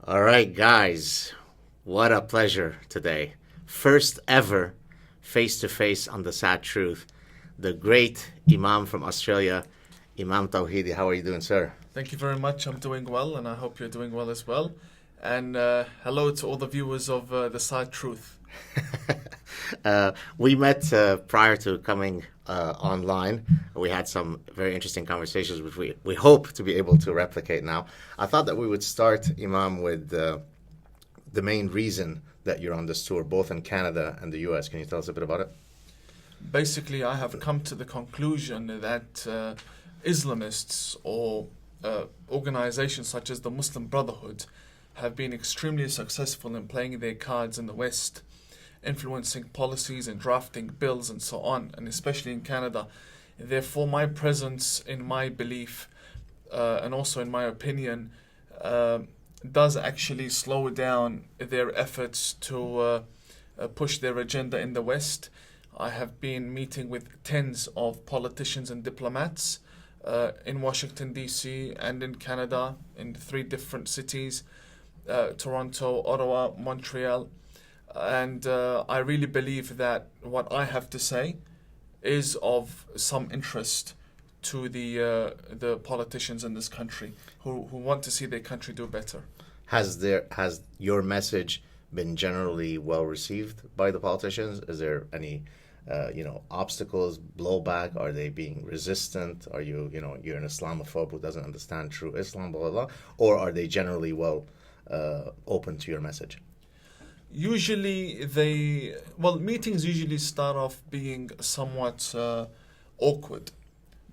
All right, guys, what a pleasure today. First ever face to face on the SAAD Truth. The great Imam from Australia, Imam Tawhidi. How are you doing, sir? Thank you very much. I'm doing well, and I hope you're doing well as well. And hello to all the viewers of the SAAD Truth. We met prior to coming online. We had some very interesting conversations, which we hope to be able to replicate now. I thought that we would start, Imam, with the main reason that you're on this tour, both in Canada and the US. Can you tell us a bit about it? Basically, I have come to the conclusion that Islamists or organizations such as the Muslim Brotherhood have been extremely successful in playing their cards in the West, influencing policies and drafting bills and so on, and especially in Canada. Therefore, my presence, in my belief, and also in my opinion, does actually slow down their efforts to push their agenda in the West. I have been meeting with tens of politicians and diplomats in Washington, D.C. and in Canada, in 3 different cities, Toronto, Ottawa, Montreal. And I really believe that what I have to say is of some interest to the politicians in this country who want to see their country do better. Has your message been generally well received by the politicians? Is there any obstacles, blowback? Are they being resistant? Are you're an Islamophobe who doesn't understand true Islam, blah, blah, blah? Or are they generally open to your message? Usually meetings usually start off being somewhat awkward,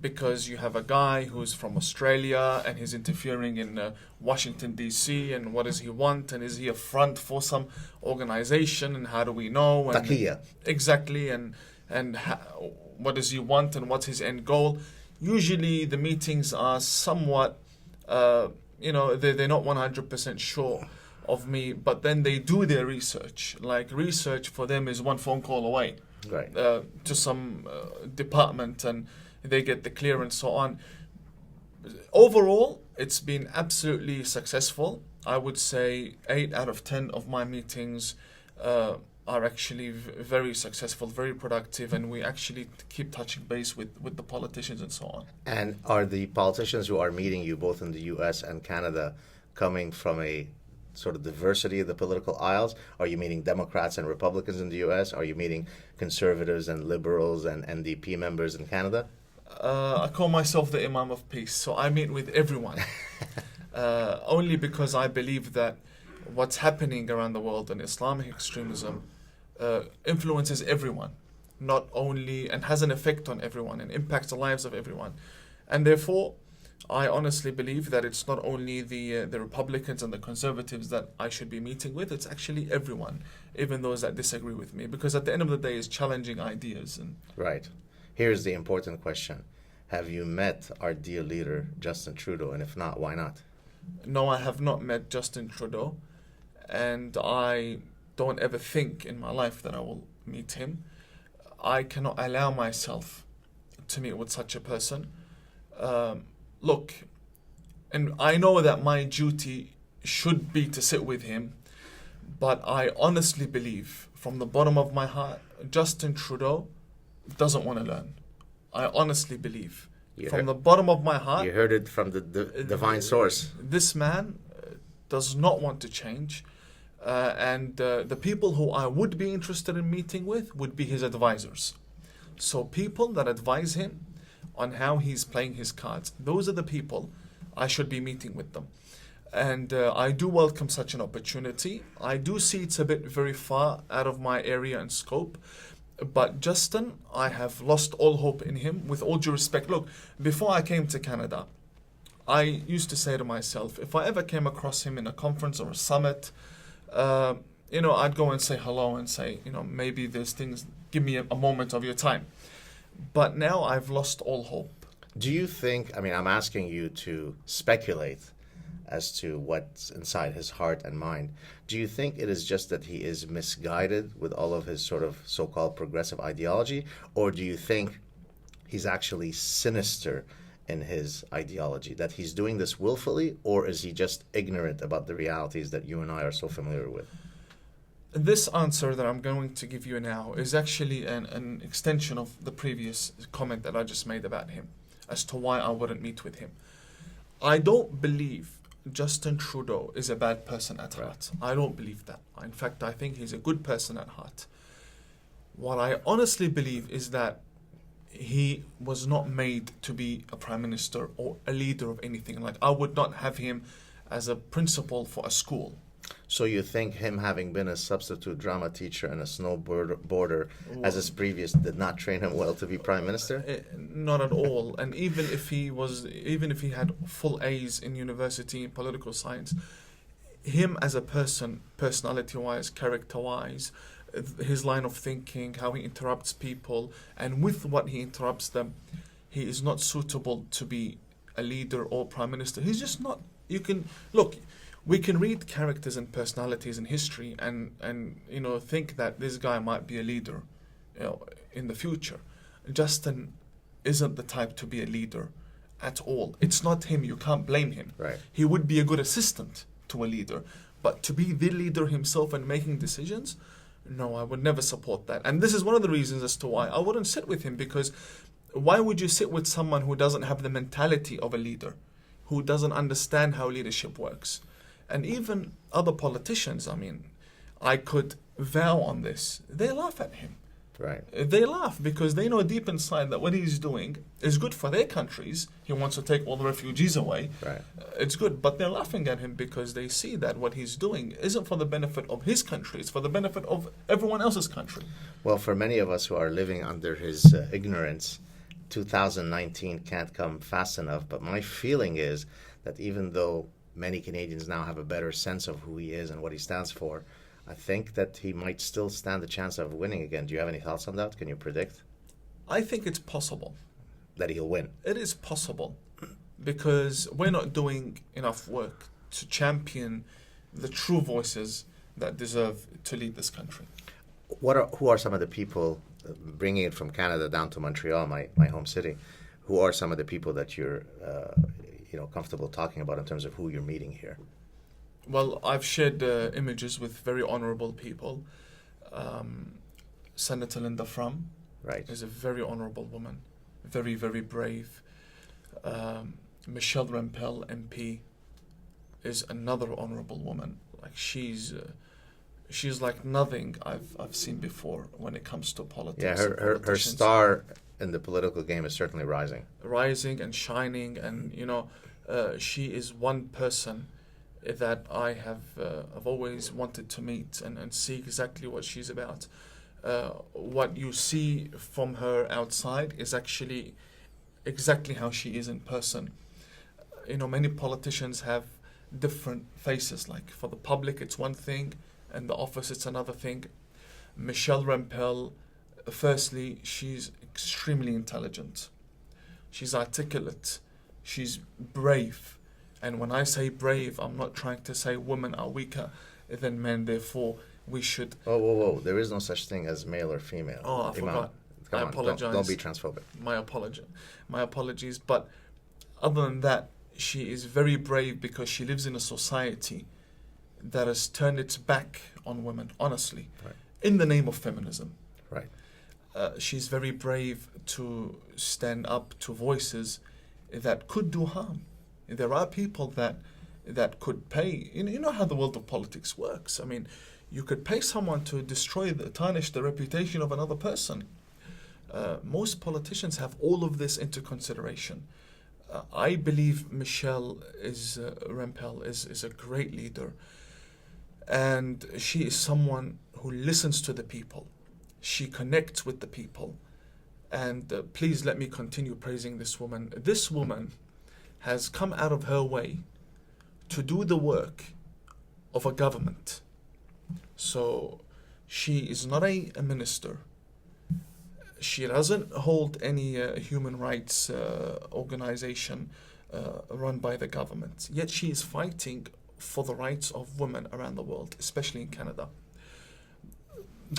because you have a guy who's from Australia and he's interfering in Washington, D.C. and what does he want, and is he a front for some organization, and how do we know? And Taqiyya. exactly, and what does he want and what's his end goal? Usually the meetings are somewhat, they're not 100% sure of me, but then they do their research. Like, research for them is one phone call away, Right. to some department, and they get the clearance, so on. Overall, it's been absolutely successful. I would say 8 out of 10 of my meetings are actually very successful, very productive, and we actually keep touching base with the politicians and so on. And are the politicians who are meeting you both in the US and Canada coming from a sort of diversity of the political aisles? Are you meeting Democrats and Republicans in the US? Are you meeting conservatives and liberals and NDP members in Canada? I call myself the Imam of Peace, so I meet with everyone. Only because I believe that what's happening around the world in Islamic extremism influences everyone, not only, and has an effect on everyone and impacts the lives of everyone. And therefore, I honestly believe that it's not only the Republicans and the conservatives that I should be meeting with, it's actually everyone, even those that disagree with me, because at the end of the day, it's challenging ideas. And Right. Here's the important question. Have you met our dear leader, Justin Trudeau? And if not, why not? no, I have not met Justin Trudeau, and I don't ever think in my life that I will meet him. I cannot allow myself to meet with such a person. Look, and I know that my duty should be to sit with him, but I honestly believe from the bottom of my heart, Justin Trudeau doesn't want to learn. I honestly believe from the bottom of my heart. You heard it from the divine source. This man does not want to change, and the people who I would be interested in meeting with would be his advisors. So people that advise him on how he's playing his cards, those are the people I should be meeting with them. And I do welcome such an opportunity. I do see it's a bit very far out of my area and scope. But Justin, I have lost all hope in him, with all due respect. Look, before I came to Canada, I used to say to myself, if I ever came across him in a conference or a summit, I'd go and say hello and say, maybe there's things, give me a moment of your time. But now I've lost all hope. Do you think, I'm asking you to speculate as to what's inside his heart and mind. Do you think it is just that he is misguided with all of his sort of so-called progressive ideology, or do you think he's actually sinister in his ideology? That he's doing this willfully, or is he just ignorant about the realities that you and I are so familiar with? This answer that I'm going to give you now is actually an extension of the previous comment that I just made about him, as to why I wouldn't meet with him. I don't believe Justin Trudeau is a bad person at heart. I don't believe that. In fact, I think he's a good person at heart. What I honestly believe is that he was not made to be a prime minister or a leader of anything. Like, I would not have him as a principal for a school. So you think him having been a substitute drama teacher and a snowboarder as his previous did not train him well to be prime minister? Not at all. And even if he had full A's in university in political science, him as a person, personality-wise, character-wise, his line of thinking, how he interrupts people, and with what he interrupts them, he is not suitable to be a leader or prime minister. He's just not. You can look. We can read characters and personalities in history and think that this guy might be a leader, in the future. Justin isn't the type to be a leader at all. It's not him. You can't blame him. Right. He would be a good assistant to a leader, but to be the leader himself and making decisions, no, I would never support that. And this is one of the reasons as to why I wouldn't sit with him, because why would you sit with someone who doesn't have the mentality of a leader, who doesn't understand how leadership works? And even other politicians, I mean, I could vow on this, they laugh at him. Right. They laugh because they know deep inside that what he's doing is good for their countries. He wants to take all the refugees away. Right. It's good, but they're laughing at him because they see that what he's doing isn't for the benefit of his country, it's for the benefit of everyone else's country. Well, for many of us who are living under his ignorance, 2019 can't come fast enough. But my feeling is that even though many Canadians now have a better sense of who he is and what he stands for, I think that he might still stand a chance of winning again. Do you have any thoughts on that? Can you predict? I think it's possible. That he'll win? It is possible, because we're not doing enough work to champion the true voices that deserve to lead this country. Who are some of the people, bringing it from Canada down to Montreal, my home city, who are some of the people that you're comfortable talking about in terms of who you're meeting here? Well, I've shared images with very honorable people. Senator Linda Frum is a very honorable woman, very, very brave. Michelle Rempel, MP, is another honorable woman. Like, she's like nothing I've seen before when it comes to politics. Yeah, her star in the political game is certainly rising and shining, and she is one person that I've always wanted to meet and see exactly what she's about. What you see from her outside is actually exactly how she is in person. Many politicians have different faces. Like, for the public it's one thing, and the office it's another thing. Michelle Rempel, firstly, she's extremely intelligent. She's articulate. She's brave. And when I say brave, I'm not trying to say women are weaker than men, therefore we should... Whoa. There is no such thing as male or female. Oh, I forgot. Come I on, apologize. Don't be transphobic. My apologies. But other than that, she is very brave because she lives in a society that has turned its back on women, honestly, in the name of feminism. Right. She's very brave to stand up to voices that could do harm. There are people that could pay. You know how the world of politics works. I mean, you could pay someone to tarnish the reputation of another person. Most politicians have all of this into consideration. I believe Michelle Rempel is a great leader, and she is someone who listens to the people. She connects with the people, and please let me continue praising this woman. This woman has come out of her way to do the work of a government. So she is not a minister. She doesn't hold any human rights organization run by the government. Yet she is fighting for the rights of women around the world, especially in Canada.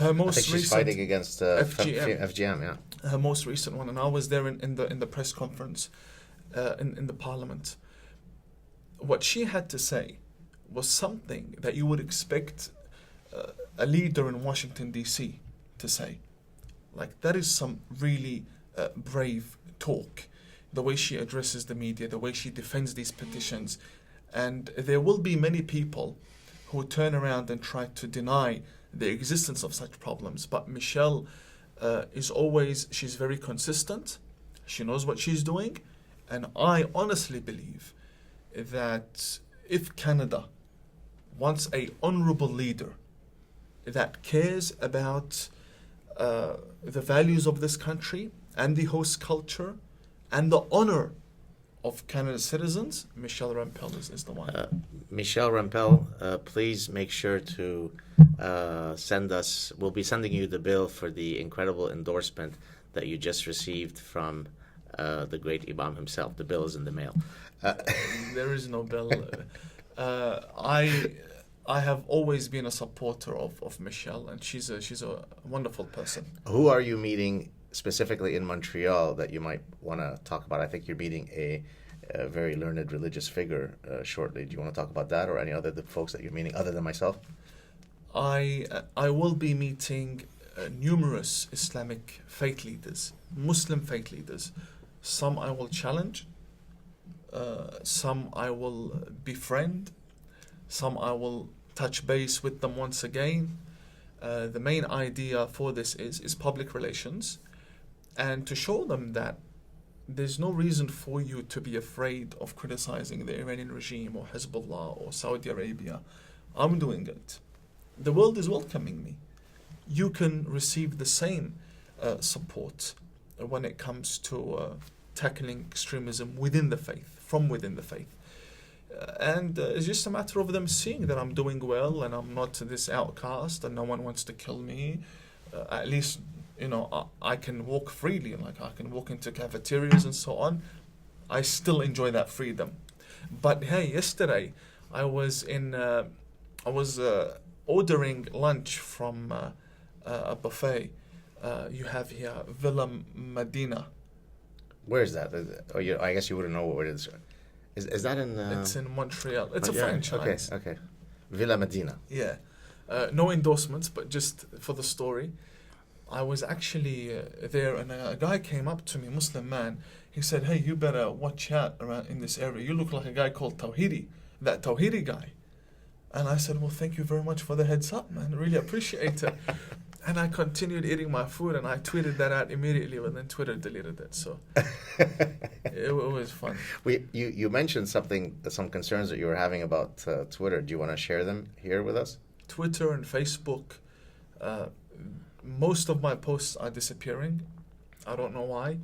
Her most I think she's fighting against FGM, yeah. Her most recent one, and I was there in the press conference. in the parliament. What she had to say was something that you would expect a leader in Washington, D.C. to say. Like, that is some really brave talk. The way she addresses the media, the way she defends these petitions. And there will be many people who turn around and try to deny the existence of such problems. But Michelle she's very consistent. She knows what she's doing. And I honestly believe that if Canada wants an honorable leader that cares about the values of this country and the host culture and the honor of Canada's citizens, Michelle Rampell is the one. Michelle Rampell, please make sure to send us. We'll be sending you the bill for the incredible endorsement that you just received from the great Imam himself. The bill is in the mail. There is no bill. I have always been a supporter of Michelle, and she's a wonderful person. Who are you meeting specifically in Montreal that you might want to talk about? I think you're meeting a very learned religious figure shortly. Do you want to talk about that or any other folks that you're meeting other than myself? I will be meeting numerous Islamic faith leaders, Muslim faith leaders. Some I will challenge, some I will befriend, some I will touch base with them once again. The main idea for this is public relations, and to show them that there's no reason for you to be afraid of criticizing the Iranian regime or Hezbollah or Saudi Arabia. I'm doing it. The world is welcoming me. You can receive the same support when it comes to tackling extremism within the faith, from within the faith. And it's just a matter of them seeing that I'm doing well and I'm not this outcast and no one wants to kill me. At least, I can walk freely, like I can walk into cafeterias and so on. I still enjoy that freedom. But hey, yesterday I was ordering lunch from a buffet you have here, Villa Medina. Where is that? I guess you wouldn't know what it is. Is that in... It's in Montreal. It's a franchise. Okay. Villa Medina. Yeah. No endorsements, but just for the story. I was actually there, and a guy came up to me, Muslim man. He said, "Hey, you better watch out around in this area. You look like a guy called Tawhidi, that Tawhidi guy." And I said, "Well, thank you very much for the heads up, man. Really appreciate it." And I continued eating my food, and I tweeted that out immediately, but then Twitter deleted it. So it was fun. You mentioned some concerns that you were having about Twitter. Do you want to share them here with us? Twitter and Facebook, most of my posts are disappearing. I don't know why.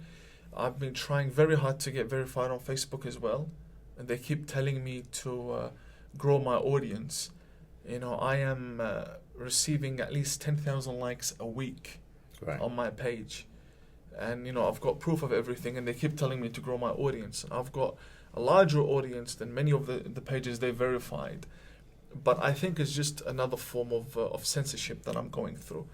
I've been trying very hard to get verified on Facebook as well, and they keep telling me to grow my audience. I am receiving at least 10,000 likes a week on my page. And, I've got proof of everything, and they keep telling me to grow my audience. And I've got a larger audience than many of the pages they verified. But I think it's just another form of censorship that I'm going through.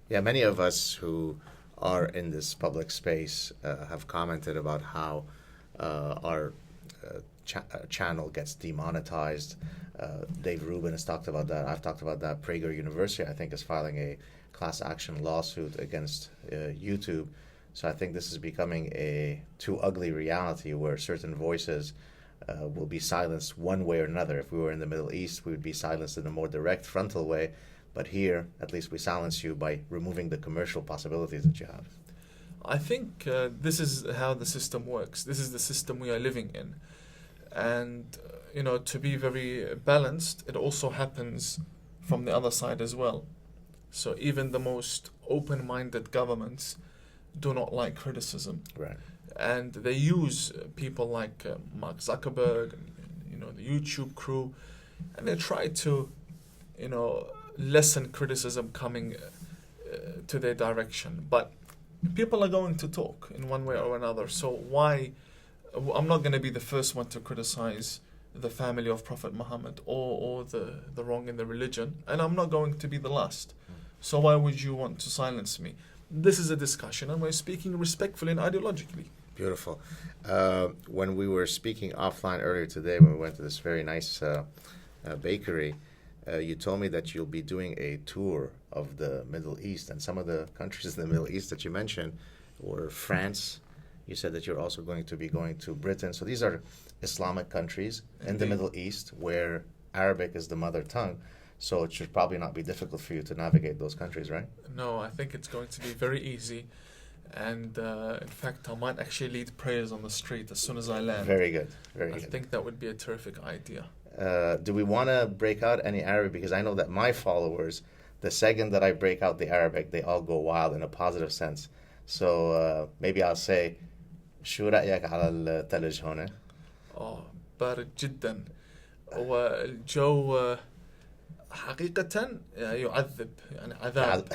Yeah, many of us who are in this public space have commented about how our channel gets demonetized. Dave Rubin has talked about that. I've talked about that. Prager University, I think, is filing a class action lawsuit against YouTube. So I think this is becoming a too ugly reality where certain voices will be silenced one way or another. If we were in the Middle East, we would be silenced in a more direct, frontal way. But here, at least we silence you by removing the commercial possibilities that you have. I think this is how the system works. This is the system we are living in. And, to be very balanced, it also happens from the other side as well. So even the most open-minded governments do not like criticism. Right. And they use people like Mark Zuckerberg, the YouTube crew, and they try to, lessen criticism coming to their direction. But people are going to talk in one way or another. So why... I'm not going to be the first one to criticize the family of Prophet Muhammad or the wrong in the religion, and I'm not going to be the last. So why would you want to silence me? This is a discussion, and we're speaking respectfully and ideologically. Beautiful. When we were speaking offline earlier today, when we went to this very nice bakery, you told me that you'll be doing a tour of the Middle East, and some of the countries in the Middle East that you mentioned were France. You said that you're also going to be going to Britain. So these are Islamic countries in the Middle East where Arabic is the mother tongue. So it should probably not be difficult for you to navigate those countries, right? No, I think it's going to be very easy. And in fact, I might actually lead prayers on the street as soon as I land. Very good. Very I good. think that would be a terrific idea. Do we want to break out any Arabic? Because I know that my followers, the second that I break out the Arabic, they all go wild in a positive sense. So maybe I'll say, شو رأيك على الثلج هنا؟ بارد جدا. والجو حقيقة يعذب، يعني عذاب.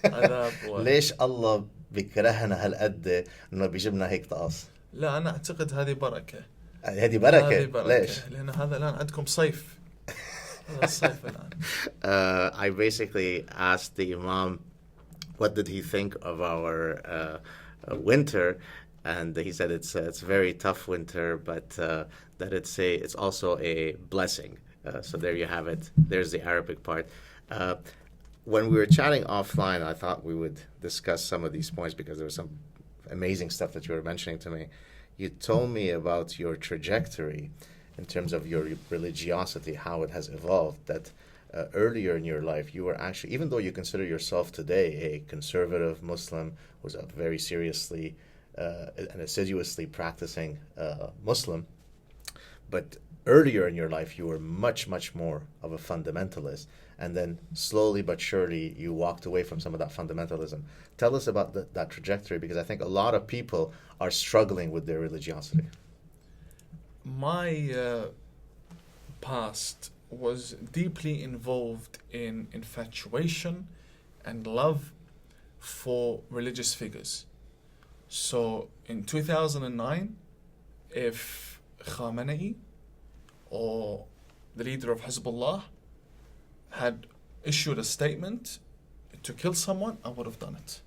عذاب ليش الله بيكرهنا هالقد انه بيجيبنا هيك طقس؟ لا، أنا أعتقد هذه بركة. هذه بركة. ليش؟ لأن هذا الآن عندكم صيف. هذا الصيف الآن. I basically asked the Imam what did he think of our winter, and he said it's a very tough winter, but that it's also a blessing. So there you have it. There's the Arabic part. When we were chatting offline, I thought we would discuss some of these points because there was some amazing stuff that you were mentioning to me. You told me about your trajectory in terms of your religiosity, how it has evolved, that earlier in your life, you were actually, even though you consider yourself today a conservative Muslim, was a very seriously and assiduously practicing Muslim, but earlier in your life, you were much, much more of a fundamentalist. And then slowly but surely, you walked away from some of that fundamentalism. Tell us about that trajectory, because I think a lot of people are struggling with their religiosity. My past was deeply involved in infatuation and love for religious figures. So in 2009, if Khamenei, or the leader of Hezbollah, had issued a statement to kill someone, I would have done it.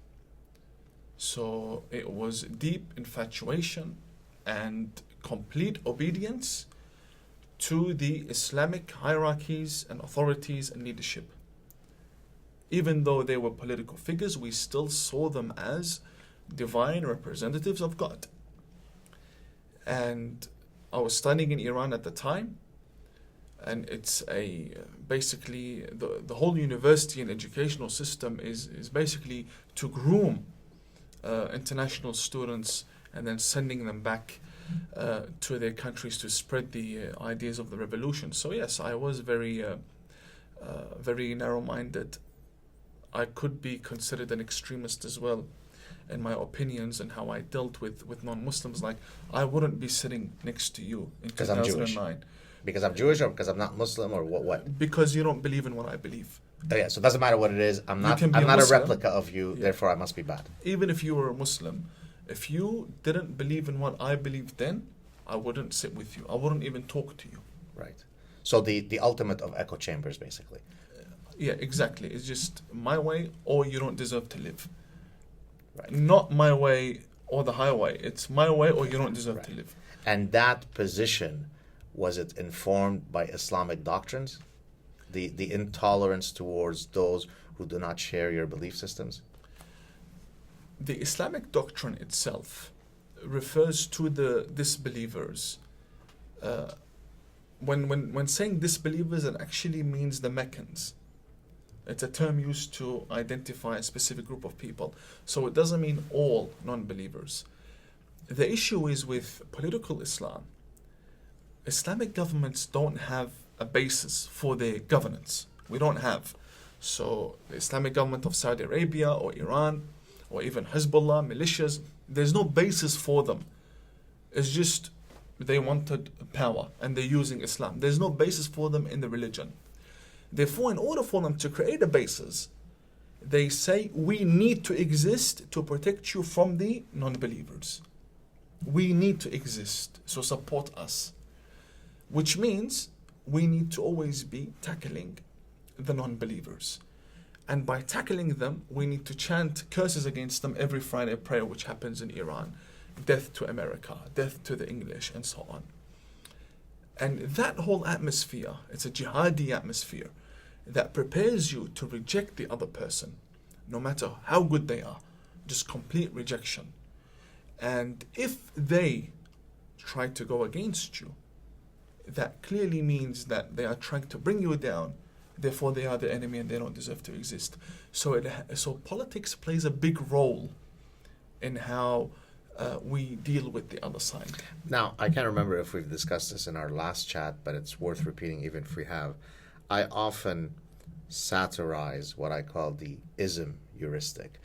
So it was deep infatuation and complete obedience to the Islamic hierarchies and authorities and leadership. Even though they were political figures, we still saw them as divine representatives of God. And I was studying in Iran at the time, and it's basically the whole university and educational system is basically to groom international students and then sending them back to their countries to spread the ideas of the revolution. So yes, I was very narrow-minded. I could be considered an extremist as well in my opinions and how I dealt with non-Muslims. Like, I wouldn't be sitting next to you in 2009. Because I'm Jewish, or because I'm not Muslim, or what? Because you don't believe in what I believe. Oh, yeah, so it doesn't matter what it is. I'm not a replica of you, therefore I must be bad. Even if you were a Muslim, if you didn't believe in what I believed then, I wouldn't sit with you. I wouldn't even talk to you. Right. So the ultimate of echo chambers, basically. Yeah, exactly. It's just my way, or you don't deserve to live. Right. Not my way or the highway. It's my way, or you don't deserve to live. And that position, was it informed by Islamic doctrines? The intolerance towards those who do not share your belief systems? The Islamic doctrine itself refers to the disbelievers. When saying disbelievers, it actually means the Meccans. It's a term used to identify a specific group of people. So it doesn't mean all non-believers. The issue is with political Islam. Islamic governments don't have a basis for their governance. We don't have. So the Islamic government of Saudi Arabia or Iran or even Hezbollah, militias, there's no basis for them. It's just they wanted power and they're using Islam. There's no basis for them in the religion. Therefore, in order for them to create a basis, they say, we need to exist to protect you from the non-believers. We need to exist, so support us. Which means we need to always be tackling the non-believers. And by tackling them, we need to chant curses against them every Friday prayer, which happens in Iran. death to America, death to the English, and so on. And that whole atmosphere, it's a jihadi atmosphere that prepares you to reject the other person, no matter how good they are, just complete rejection. And if they try to go against you, that clearly means that they are trying to bring you down, therefore they are the enemy and they don't deserve to exist. So politics plays a big role in how we deal with the other side. Now, I can't remember if we've discussed this in our last chat, but it's worth repeating even if we have. I often satirize what I call the ism heuristic.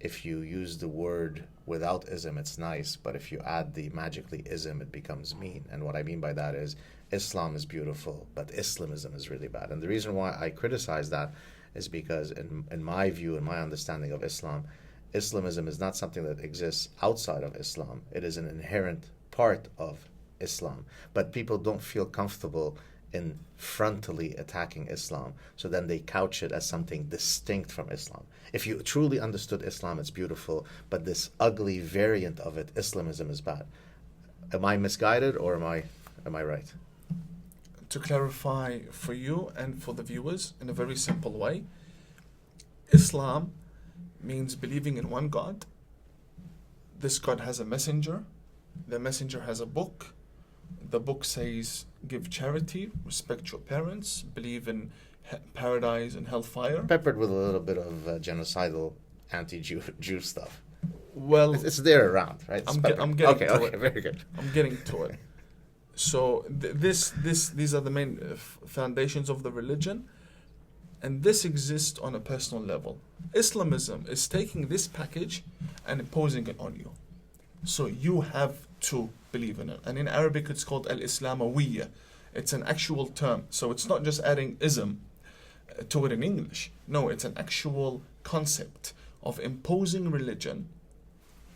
If you use the word without ism, it's nice, but if you add the magically ism, it becomes mean. And what I mean by that is Islam is beautiful, but Islamism is really bad. And the reason why I criticize that is because in my view, in my understanding of Islam, Islamism is not something that exists outside of Islam. It is an inherent part of Islam. But people don't feel comfortable in frontally attacking Islam. So then they couch it as something distinct from Islam. If you truly understood Islam, it's beautiful, but this ugly variant of it, Islamism, is bad. Am I misguided or am I right? To clarify for you and for the viewers in a very simple way, Islam means believing in one God. This God has a messenger. The messenger has a book. The book says, give charity, respect your parents, believe in paradise and hellfire. Peppered with a little bit of genocidal anti-Jew stuff. Well, it's there around, right? I'm getting to it. Okay, very good. I'm getting to it. So these are the main foundations of the religion, and this exists on a personal level. Islamism is taking this package and imposing it on you. So you have to believe in it. And in Arabic, it's called al-Islamawiyya. It's an actual term. So it's not just adding ism to it in English. No, it's an actual concept of imposing religion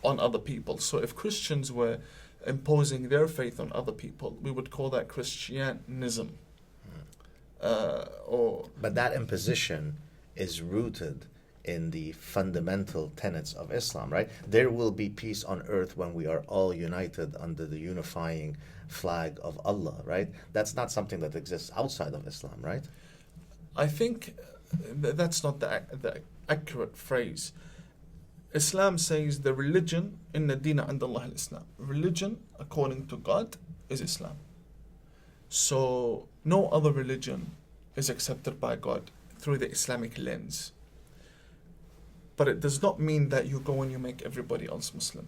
on other people. So if Christians were imposing their faith on other people, we would call that Christianism. But that imposition is rooted in the fundamental tenets of Islam, right? There will be peace on earth when we are all united under the unifying flag of Allah, right? That's not something that exists outside of Islam, right? I think that's not the accurate phrase. Islam says the religion, inna dina and Allah al-Islam. Religion, according to God, is Islam. So no other religion is accepted by God through the Islamic lens. But it does not mean that you go and you make everybody else Muslim.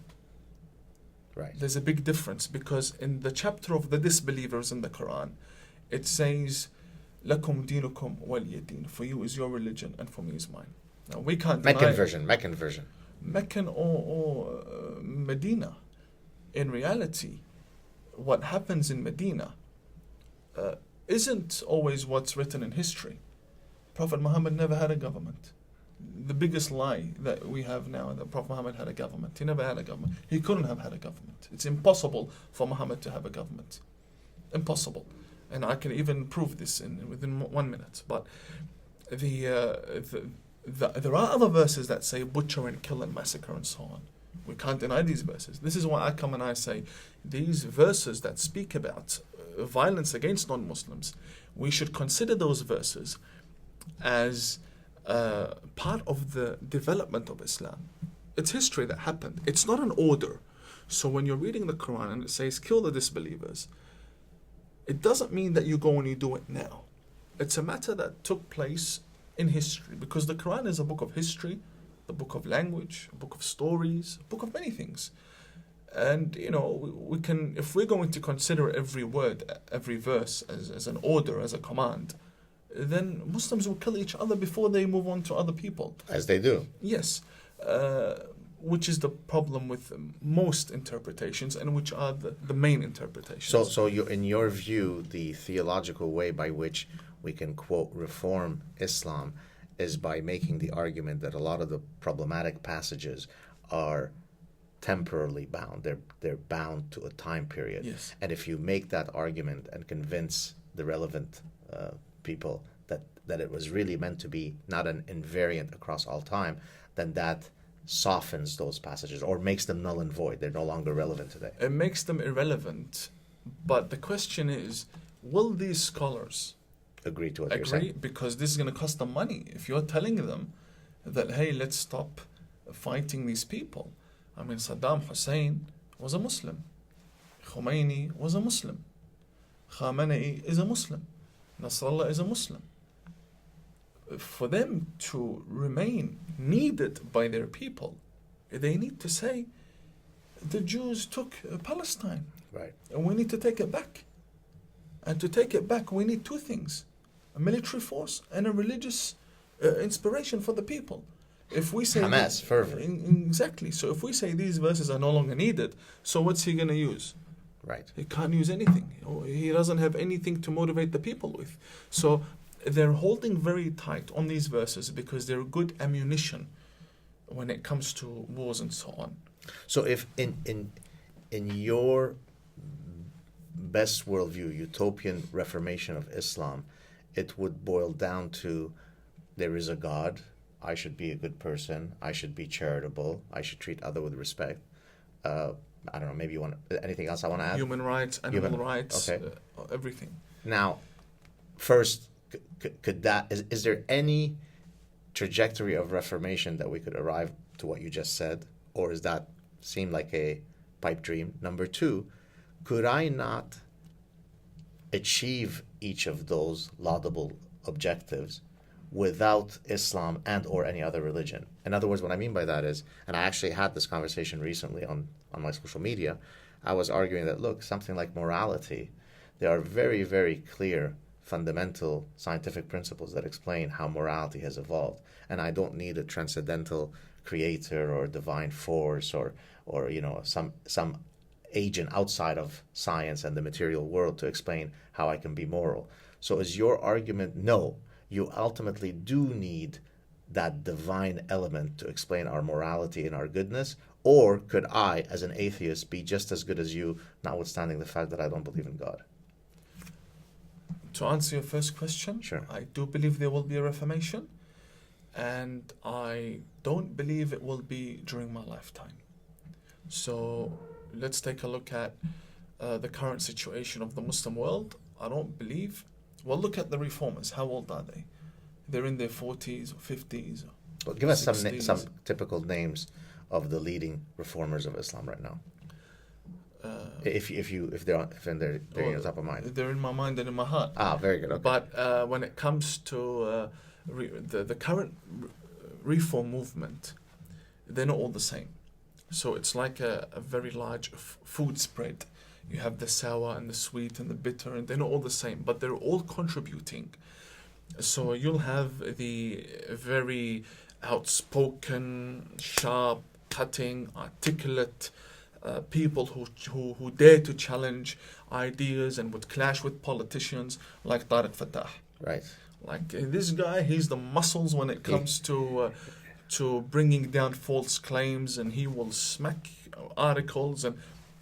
Right. There's a big difference, because in the chapter of the disbelievers in the Quran, it says, "Lakum dinukum waliya din." For you is your religion, and for me is mine. Now we can't deny Meccan version. Meccan or Medina. In reality, what happens in Medina isn't always what's written in history. Prophet Muhammad never had a government. The biggest lie that we have now, that Prophet Muhammad had a government. He never had a government. He couldn't have had a government. It's impossible for Muhammad to have a government. Impossible. And I can even prove this within 1 minute. But there are other verses that say butcher and kill and massacre and so on. We can't deny these verses. This is why I come and I say these verses that speak about violence against non-Muslims, we should consider those verses as part of the development of Islam. It's history that happened. It's not an order. So when you're reading the Quran and it says kill the disbelievers, it doesn't mean that you go and you do it now. It's a matter that took place in history, because the Quran is a book of history, a book of language, a book of stories, a book of many things. And we can, if we're going to consider every word, every verse as an order, as a command, then Muslims will kill each other before they move on to other people. As they do. Yes. Which is the problem with most interpretations, and which are the main interpretations. So in your view, the theological way by which we can, quote, reform Islam is by making the argument that a lot of the problematic passages are temporally bound. They're bound to a time period. Yes. And if you make that argument and convince the relevant people that it was really meant to be not an invariant across all time, then that softens those passages or makes them null and void? They're no longer relevant today. It makes them irrelevant, but the question is, will these scholars Agree to what you're agree? saying? Because this is going to cost them money. If you're telling them that, hey, let's stop fighting these people. I mean, Saddam Hussein was a Muslim. Khomeini was a Muslim. Khamenei is a Muslim. Nasrallah is a Muslim. For them to remain needed by their people, they need to say, the Jews took Palestine, Right. and we need to take it back. And to take it back, we need two things: a military force and a religious inspiration for the people. If we say Hamas, fervor. Exactly. So if we say these verses are no longer needed, so what's he going to use? Right. He can't use anything. He doesn't have anything to motivate the people with. So they're holding very tight on these verses because they're good ammunition when it comes to wars and so on. So if in your best worldview, utopian reformation of Islam, it would boil down to there is a God, I should be a good person, I should be charitable, I should treat other with respect. I don't know, maybe you want anything else I want to add? Human rights, animal rights, okay. Everything. Now, first, could that is there any trajectory of reformation that we could arrive to what you just said, or does that seem like a pipe dream? Number two, could I not achieve each of those laudable objectives without Islam and or any other religion? In other words, what I mean by that is, and I actually had this conversation recently on my social media, I was arguing that, look, something like morality, there are very, very clear fundamental scientific principles that explain how morality has evolved. And I don't need a transcendental creator or divine force or some agent outside of science and the material world to explain how I can be moral. So is your argument, no, you ultimately do need that divine element to explain our morality and our goodness? Or could I, as an atheist, be just as good as you, notwithstanding the fact that I don't believe in God? To answer your first question, Sure. I do believe there will be a reformation, and I don't believe it will be during my lifetime. So let's take a look at the current situation of the Muslim world. I don't believe. Well, look at the reformers. How old are they? They're in their 40s or 50s. Well, give us some 60s. typical names of the leading reformers of Islam right now. If they're in your top of mind. They're in my mind and in my heart. Very good. Okay. But when it comes to the current reform movement, they're not all the same. So it's like a very large food spread. You have the sour and the sweet and the bitter, and they're not all the same, but they're all contributing. So you'll have the very outspoken, sharp, cutting, articulate people who dare to challenge ideas and would clash with politicians, like Tariq Fatah. Right. Like this guy, he's the muscles when it comes to bringing down false claims, and he will smack articles, and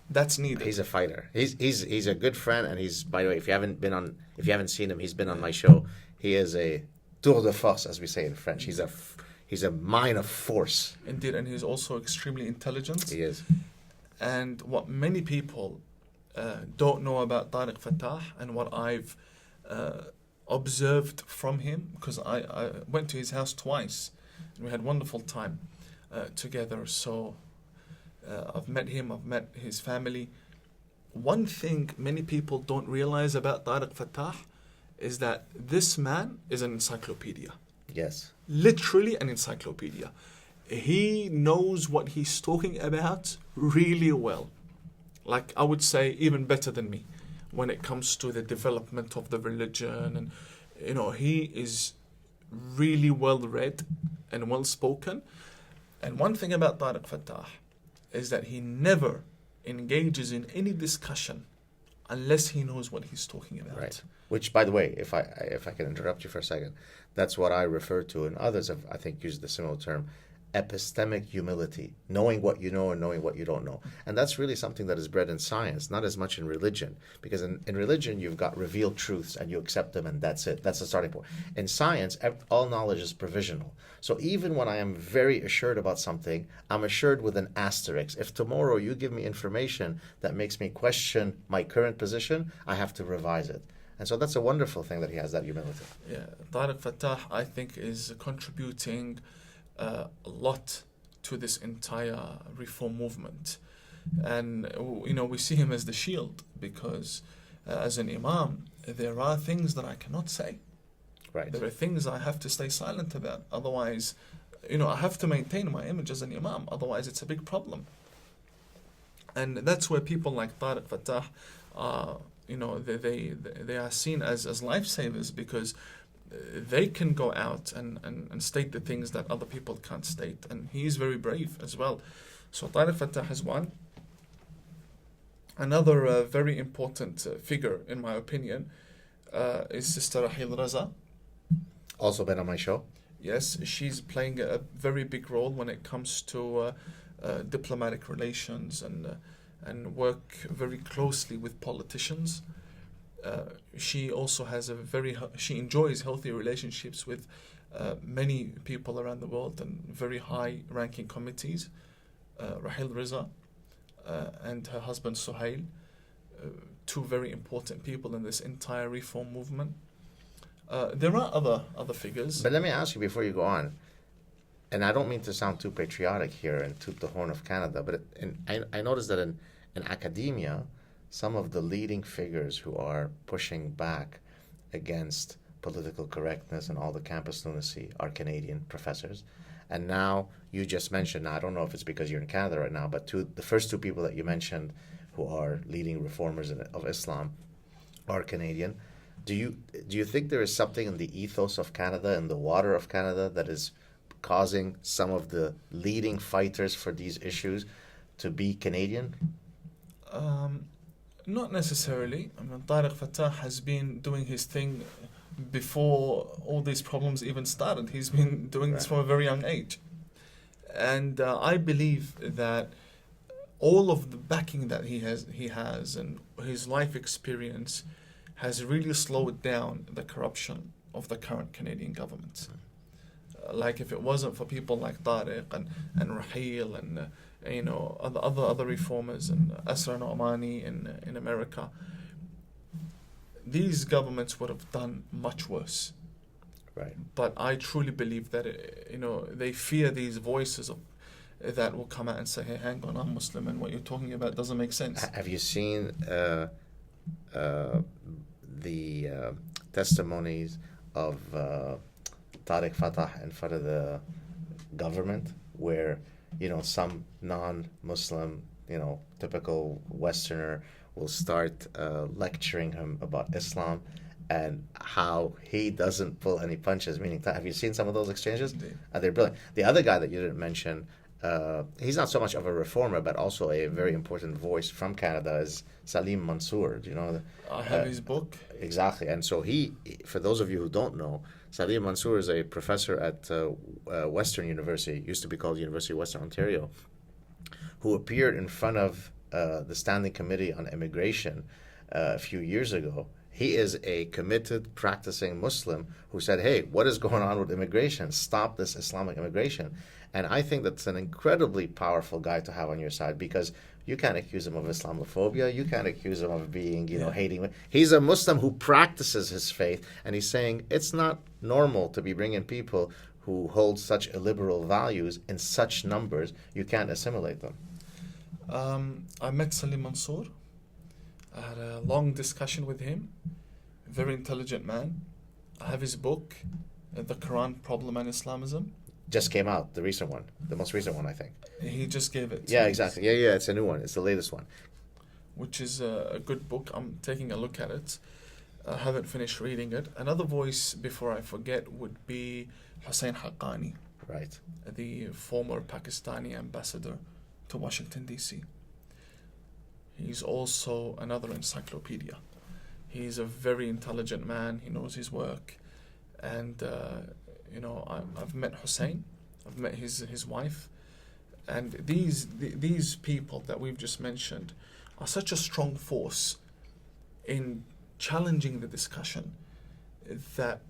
that's needed. He's a fighter. He's a good friend, and he's, by the way, if you haven't seen him, he's been on my show. He is a tour de force, as we say in French. He's a mine of force. Indeed, and he's also extremely intelligent. He is. And what many people don't know about Tariq Fatah, and what I've observed from him, because I went to his house twice, and we had a wonderful time together. So I've met him, I've met his family. One thing many people don't realize about Tariq Fatah is that this man is an encyclopedia. Yes. Literally an encyclopedia. He knows what he's talking about really well. Like, I would say even better than me when it comes to the development of the religion. And, he is really well read and well spoken. And one thing about Tariq Fatah is that he never engages in any discussion unless he knows what he's talking about. Right. Which, by the way, if I can interrupt you for a second, that's what I refer to, and others have, I think, used the similar term, epistemic humility, knowing what you know and knowing what you don't know. And that's really something that is bred in science, not as much in religion. Because in religion, you've got revealed truths and you accept them and that's it. That's the starting point. In science, all knowledge is provisional. So even when I am very assured about something, I'm assured with an asterisk. If tomorrow you give me information that makes me question my current position, I have to revise it. And so that's a wonderful thing that he has that humility. Yeah, Tariq Fattah, I think, is contributing a lot to this entire reform movement. And, we see him as the shield because as an Imam, there are things that I cannot say. Right. There are things I have to stay silent about. Otherwise, I have to maintain my image as an Imam. Otherwise, it's a big problem. And that's where people like Tariq Fattah they are seen as lifesavers because they can go out and state the things that other people can't state. And he is very brave as well. So Tariq Fattah has one. Another very important figure, in my opinion, is Sister Raheel Raza. Also been on my show. Yes, she's playing a very big role when it comes to diplomatic relations and work very closely with politicians. She also has she enjoys healthy relationships with many people around the world and very high-ranking committees. Raheel Raza and her husband Suhail, two very important people in this entire reform movement. There are other figures. But let me ask you before you go on, and I don't mean to sound too patriotic here and toot the horn of Canada, but I noticed that in academia, some of the leading figures who are pushing back against political correctness and all the campus lunacy are Canadian professors. And now you just mentioned, now I don't know if it's because you're in Canada right now, but the first two people that you mentioned who are leading reformers of Islam are Canadian. Do you think there is something in the ethos of Canada and the water of Canada that is causing some of the leading fighters for these issues to be Canadian? Not necessarily. I mean, Tariq Fattah has been doing his thing before all these problems even started. He's been doing this from a very young age. And I believe that all of the backing that he has and his life experience has really slowed down the corruption of the current Canadian government. Like if it wasn't for people like Tariq and Raheel and other reformers and Asra No'mani in America, these governments would have done much worse. Right. But I truly believe that they fear these voices that will come out and say, "Hey, hang on, I'm Muslim, and what you're talking about doesn't make sense." Have you seen the testimonies of Tariq Fattah in front of the government, where some non-Muslim, typical Westerner will start lecturing him about Islam and how he doesn't pull any punches, meaning, have you seen some of those exchanges? They're brilliant. The other guy that you didn't mention, he's not so much of a reformer, but also a very important voice from Canada, is Salim Mansour. Do you know? I have his book. Exactly. And so for those of you who don't know, Salim Mansour is a professor at Western University, used to be called University of Western Ontario, who appeared in front of the Standing Committee on Immigration a few years ago. He is a committed, practicing Muslim who said, "Hey, what is going on with immigration? Stop this Islamic immigration." And I think that's an incredibly powerful guy to have on your side, because you can't accuse him of Islamophobia. You can't accuse him of being, hating. He's a Muslim who practices his faith, and he's saying it's not normal to be bringing people who hold such illiberal values in such numbers. You can't assimilate them. I met Salim Mansour. I had a long discussion with him. Very intelligent man. I have his book, The Quran, Problem and Islamism. Just came out, the recent one, the most recent one, I think. He just gave it. Yeah, exactly. Yeah, it's a new one. It's the latest one. Which is a good book. I'm taking a look at it. I haven't finished reading it. Another voice, before I forget, would be Hussein Haqqani. Right. The former Pakistani ambassador to Washington, D.C. He's also another encyclopedia. He's a very intelligent man. He knows his work. And, I've met Hussein. I've met his wife, and these people that we've just mentioned are such a strong force in challenging the discussion that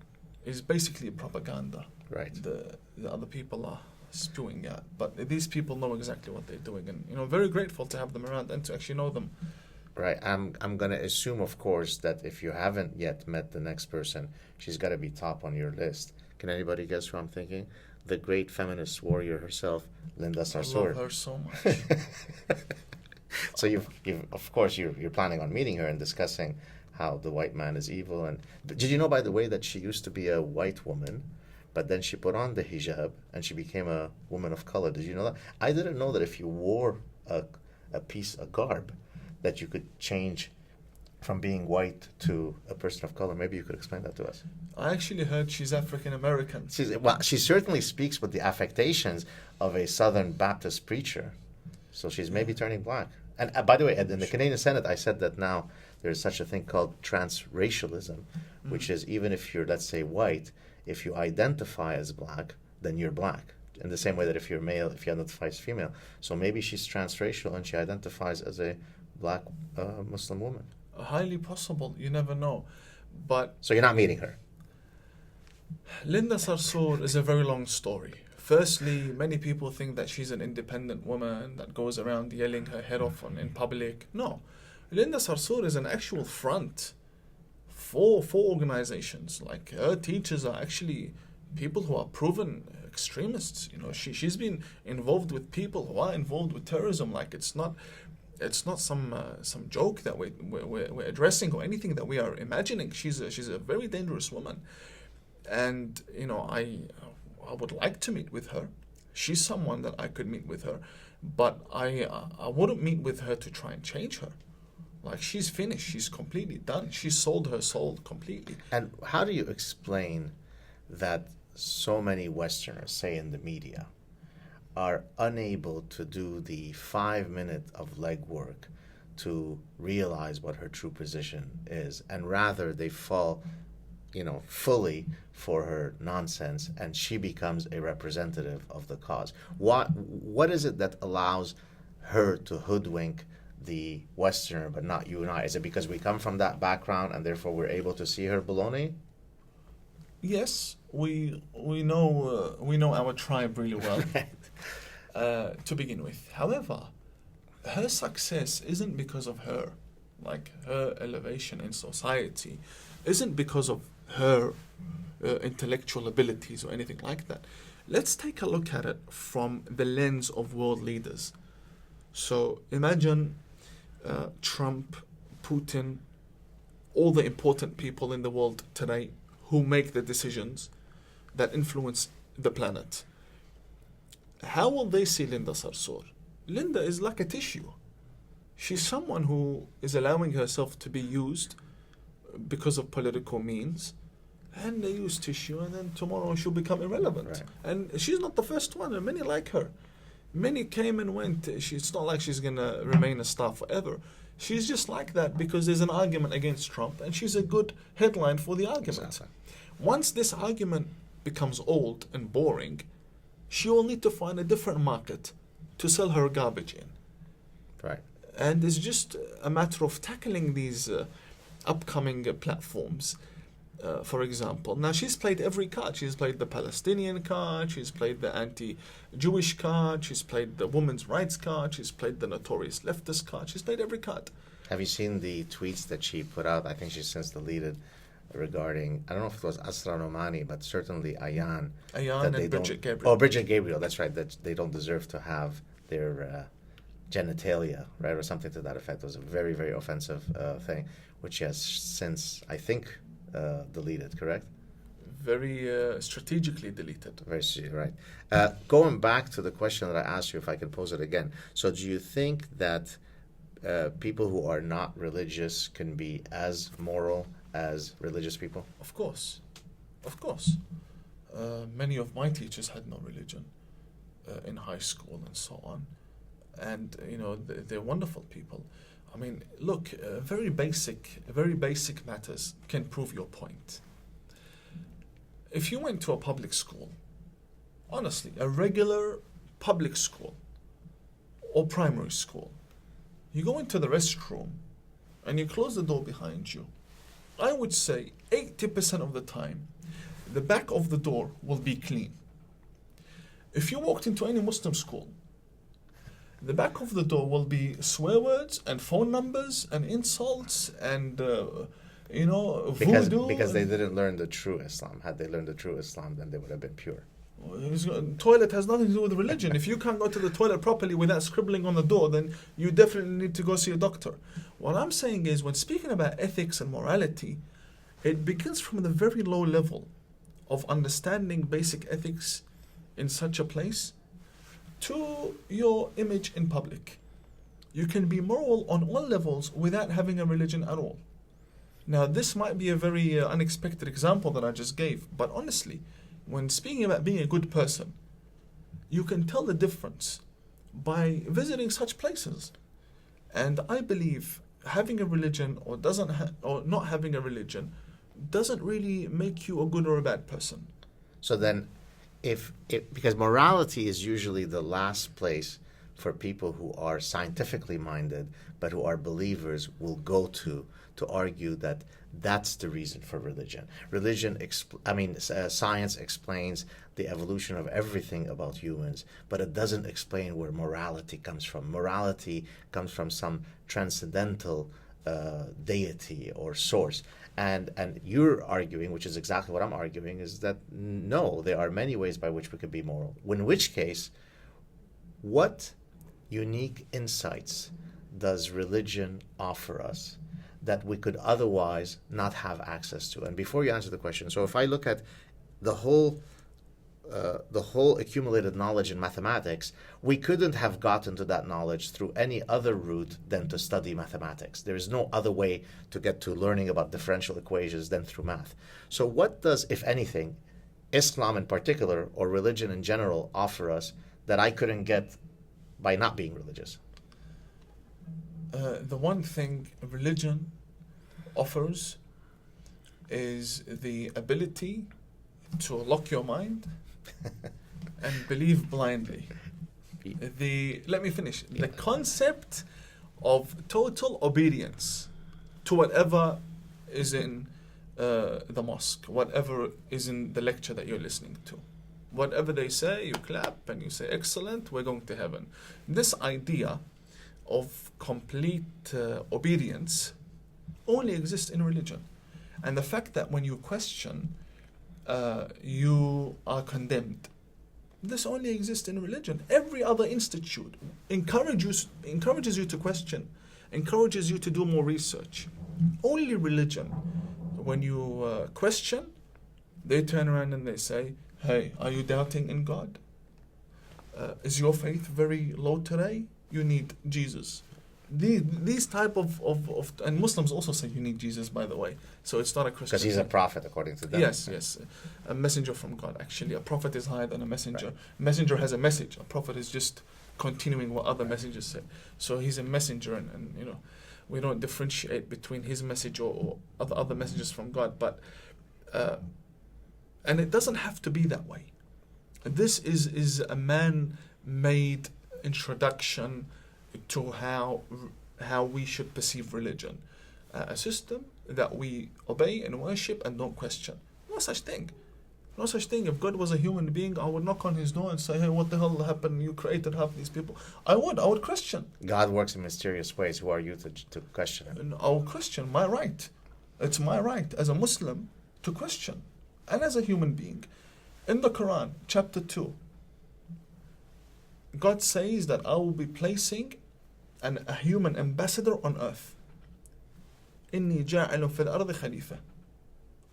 is basically propaganda. Right. The other people are spewing out, but these people know exactly what they're doing, and very grateful to have them around and to actually know them. Right. I'm going to assume, of course, that if you haven't yet met the next person, she's got to be top on your list. Can anybody guess who I'm thinking? The great feminist warrior herself, Linda Sarsour. I love her so much. So you've of course you're planning on meeting her and discussing how the white man is evil. And did you know, by the way, that she used to be a white woman, but then she put on the hijab and she became a woman of color? Did you know that? I didn't know that if you wore a garb, that you could change from being white to a person of color. Maybe you could explain that to us. I actually heard she's African American. She certainly speaks with the affectations of a Southern Baptist preacher. So she's maybe turning black. And by the way, in the Canadian Senate, I said that now there's such a thing called transracialism, which is even if you're, let's say, white, if you identify as black, then you're black. In the same way that if you're male, if you identify as female. So maybe she's transracial and she identifies as a black Muslim woman. Highly possible. You never know. But so you're not meeting her? Linda Sarsour is a very long story. Firstly, many people think that she's an independent woman that goes around yelling her head off in public. No. Linda Sarsour is an actual front for organizations. Like, her teachers are actually people who are proven extremists. She's been involved with people who are involved with terrorism. Like, it's not some joke that we're addressing or anything that we are imagining. She's a very dangerous woman, and I would like to meet with her. She's someone that I could meet with her, but I wouldn't meet with her to try and change her. Like, she's finished. She's completely done. She sold her soul completely. And how do you explain that so many Westerners, say in the media, are unable to do the 5 minutes of legwork to realize what her true position is, and rather they fall, fully for her nonsense, and she becomes a representative of the cause? What is it that allows her to hoodwink the Westerner but not you and I? Is it because we come from that background and therefore we're able to see her baloney? Yes, we know our tribe really well. To begin with. However, her success isn't because of her. Like, her elevation in society isn't because of her intellectual abilities or anything like that. Let's take a look at it from the lens of world leaders. So imagine Trump, Putin, all the important people in the world today who make the decisions that influence the planet. How will they see Linda Sarsour? Linda is like a tissue. She's someone who is allowing herself to be used because of political means, and they use tissue, and then tomorrow she'll become irrelevant. Right. And she's not the first one, and many like her. Many came and went. It's not like she's going to remain a star forever. She's just like that because there's an argument against Trump, and she's a good headline for the argument. Exactly. Once this argument becomes old and boring, she will need to find a different market to sell her garbage in. Right. And it's just a matter of tackling these upcoming platforms. For example, now she's played every card. She's played the Palestinian card, she's played the anti-Jewish card, she's played the women's rights card, she's played the notorious leftist card, she's played every card. Have you seen the tweets that she put out? I think she's since deleted, regarding, I don't know if it was Asra Nomani, but certainly Ayan. Ayan and Bridget Gabriel. Oh, Bridget Gabriel, that's right, that they don't deserve to have their genitalia, right, or something to that effect. It was a very, very offensive thing, which she has since, I think, deleted, correct? Very strategically deleted. Very right. Going back to the question that I asked you, if I can pose it again. So do you think that people who are not religious can be as moral as religious people? Of course. Of course. Many of my teachers had no religion in high school and so on. And, they're wonderful people. I mean, look, very basic matters can prove your point. If you went to a public school honestly, a regular public school or primary school, you go into the restroom and you close the door behind you, I would say 80% of the time, the back of the door will be clean. If you walked into any Muslim school, the back of the door will be swear words and phone numbers and insults and, voodoo. Because they didn't learn the true Islam. Had they learned the true Islam, then they would have been pure. Toilet has nothing to do with religion. If you can't go to the toilet properly without scribbling on the door, then you definitely need to go see a doctor. What I'm saying is, when speaking about ethics and morality, it begins from the very low level of understanding basic ethics in such a place to your image in public. You can be moral on all levels without having a religion at all. Now, this might be a very unexpected example that I just gave, but honestly, when speaking about being a good person, you can tell the difference by visiting such places. And I believe having a religion or not having a religion doesn't really make you a good or a bad person. So then, because morality is usually the last place for people who are scientifically minded but who are believers will go to argue that that's the reason for religion. Science explains the evolution of everything about humans, but it doesn't explain where morality comes from. Morality comes from some transcendental deity or source. And you're arguing, which is exactly what I'm arguing, is that no, there are many ways by which we could be moral. In which case, what unique insights does religion offer us that we could otherwise not have access to? And before you answer the question, so if I look at the whole accumulated knowledge in mathematics, we couldn't have gotten to that knowledge through any other route than to study mathematics. There is no other way to get to learning about differential equations than through math. So what does, if anything, Islam in particular or religion in general offer us that I couldn't get by not being religious? The one thing religion offers is the ability to lock your mind and believe blindly. Let me finish. The concept of total obedience to whatever is in the mosque, whatever is in the lecture that you're listening to. Whatever they say, you clap and you say, excellent, we're going to heaven. This idea of complete obedience only exists in religion. And the fact that when you question, you are condemned, this only exists in religion. Every other institute encourages you to question, encourages you to do more research. Only religion, when you question, they turn around and they say, hey, are you doubting in God? Is your faith very low today? You need Jesus. These type of and Muslims also say you need Jesus, by the way. So it's not a Christian. Because he's a prophet, according to them. Yes. A messenger from God, actually. A prophet is higher than a messenger. Right. Messenger has a message. A prophet is just continuing what other messengers said. So he's a messenger, and we don't differentiate between his message or other messages from God. But and it doesn't have to be that way. This is a man-made introduction to how we should perceive religion, a system that we obey and worship and don't question. No such thing. If God was a human being, I would knock on his door and say, hey, what the hell happened? You created half these people. I would question. God works in mysterious ways. Who are you to question him? I will question. My right. It's my right as a Muslim to question, and as a human being. In the Quran, chapter 2, God says that I will be placing a human ambassador on earth. إني جاعل في الأرض خليفة.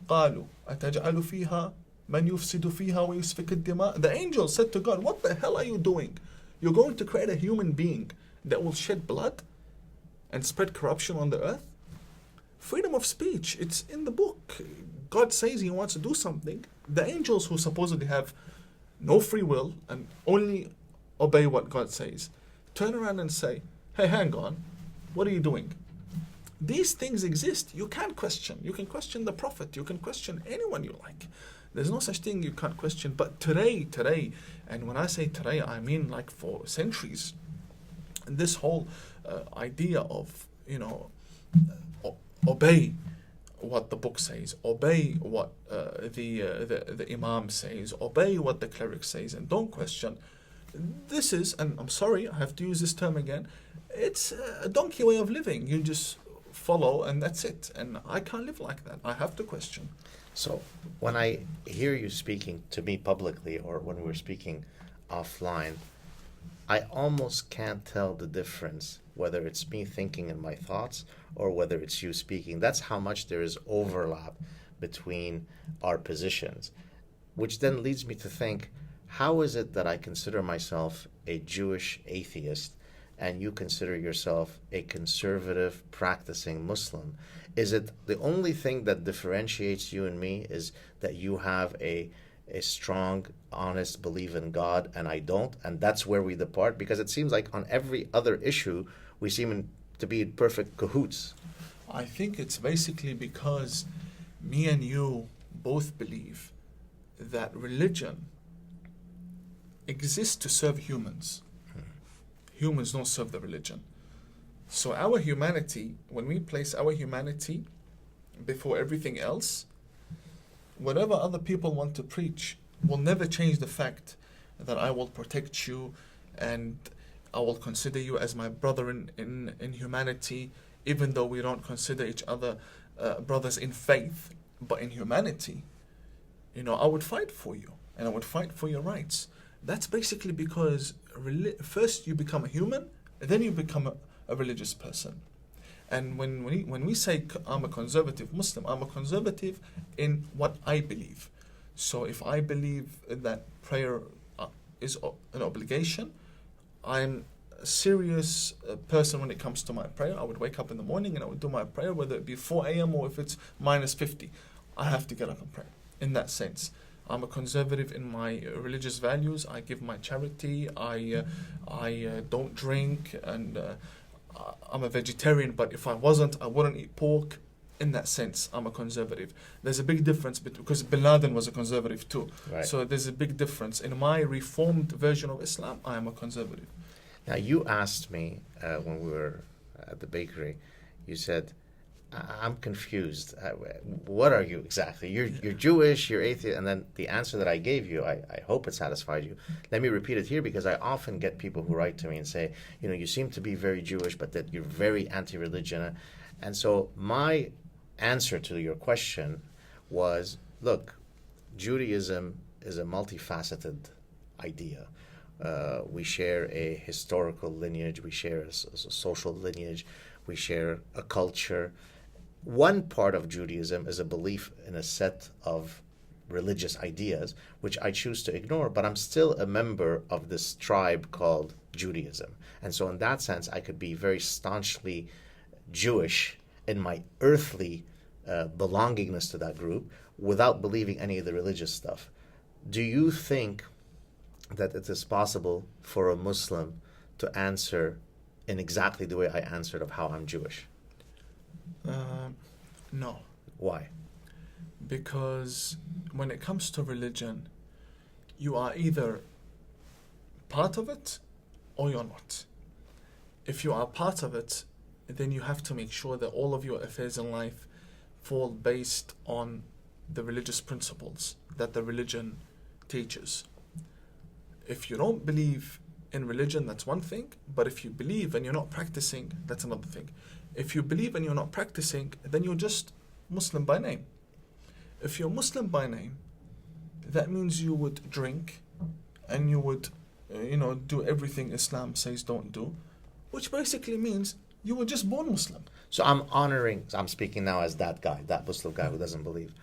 قالوا أتجعل فيها من يفسد فيها ويسفك الدماء. The angel said to God, what the hell are you doing? You're going to create a human being that will shed blood and spread corruption on the earth? Freedom of speech, it's in the book. God says he wants to do something. The angels who supposedly have no free will and only obey what God says turn around and say, hey, hang on, what are you doing? These things exist. You can't question. You can question the prophet. You can question anyone you like. There's no such thing you can't question. But today, and when I say today, I mean like for centuries. And this whole idea of, obey what the book says, obey what the Imam says, obey what the cleric says, and don't question. This is, and I'm sorry, I have to use this term again, it's a donkey way of living. You just follow and that's it. And I can't live like that. I have to question. So when I hear you speaking to me publicly or when we're speaking offline, I almost can't tell the difference whether it's me thinking in my thoughts or whether it's you speaking. That's how much there is overlap between our positions, which then leads me to think, how is it that I consider myself a Jewish atheist and you consider yourself a conservative practicing Muslim? Is it the only thing that differentiates you and me is that you have a strong, honest belief in God and I don't, and that's where we depart? Because it seems like on every other issue we seem to be in perfect cahoots. I think it's basically because me and you both believe that religion exists to serve humans. Humans don't serve the religion. So our humanity, when we place our humanity before everything else, whatever other people want to preach will never change the fact that I will protect you and I will consider you as my brother in humanity, even though we don't consider each other brothers in faith, but in humanity. I would fight for you and I would fight for your rights. That's basically because first you become a human, then you become a religious person. And when we say I'm a conservative Muslim, I'm a conservative in what I believe. So if I believe that prayer is an obligation, I'm a serious person when it comes to my prayer. I would wake up in the morning and I would do my prayer, whether it be 4 a.m. or if it's minus 50. I have to get up and pray. In that sense, I'm a conservative in my religious values. I give my charity. I don't drink, and I'm a vegetarian. But if I wasn't, I wouldn't eat pork. In that sense, I'm a conservative. There's a big difference because Bin Laden was a conservative too. Right. So there's a big difference. In my reformed version of Islam, I am a conservative. Now, you asked me when we were at the bakery, you said, I'm confused. What are you exactly? You're Jewish, you're atheist, and then the answer that I gave you, I hope it satisfied you. Let me repeat it here because I often get people who write to me and say, you seem to be very Jewish, but that you're very anti-religion. And so my answer to your question was, look, Judaism is a multifaceted idea. We share a historical lineage, we share a social lineage, we share a culture. One part of Judaism is a belief in a set of religious ideas, which I choose to ignore, but I'm still a member of this tribe called Judaism. And so in that sense, I could be very staunchly Jewish in my earthly belongingness to that group without believing any of the religious stuff. Do you think that it is possible for a Muslim to answer in exactly the way I answered of how I'm Jewish? No. Why? Because when it comes to religion, you are either part of it or you're not. If you are part of it, then you have to make sure that all of your affairs in life fall based on the religious principles that the religion teaches. If you don't believe in religion, that's one thing, but if you believe and you're not practicing, that's another thing. If you believe and you're not practicing, then you're just Muslim by name. If you're Muslim by name, that means you would drink and you would, do everything Islam says don't do, which basically means you were just born Muslim. So I'm speaking now as that guy, that Muslim guy who doesn't believe.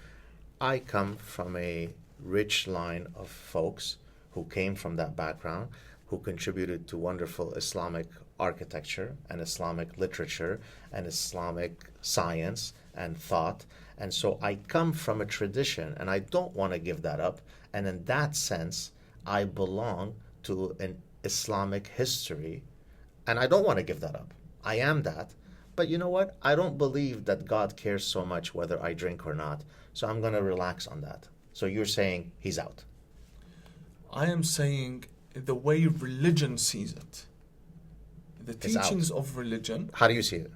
I come from a rich line of folks who came from that background, who contributed to wonderful Islamic architecture and Islamic literature and Islamic science and thought. And so I come from a tradition and I don't want to give that up. And in that sense, I belong to an Islamic history and I don't want to give that up. I am that. But you know what? I don't believe that God cares so much whether I drink or not. So I'm going to relax on that. So you're saying he's out. I am saying the way religion sees it. The It's out. teachings of religion. How do you see it?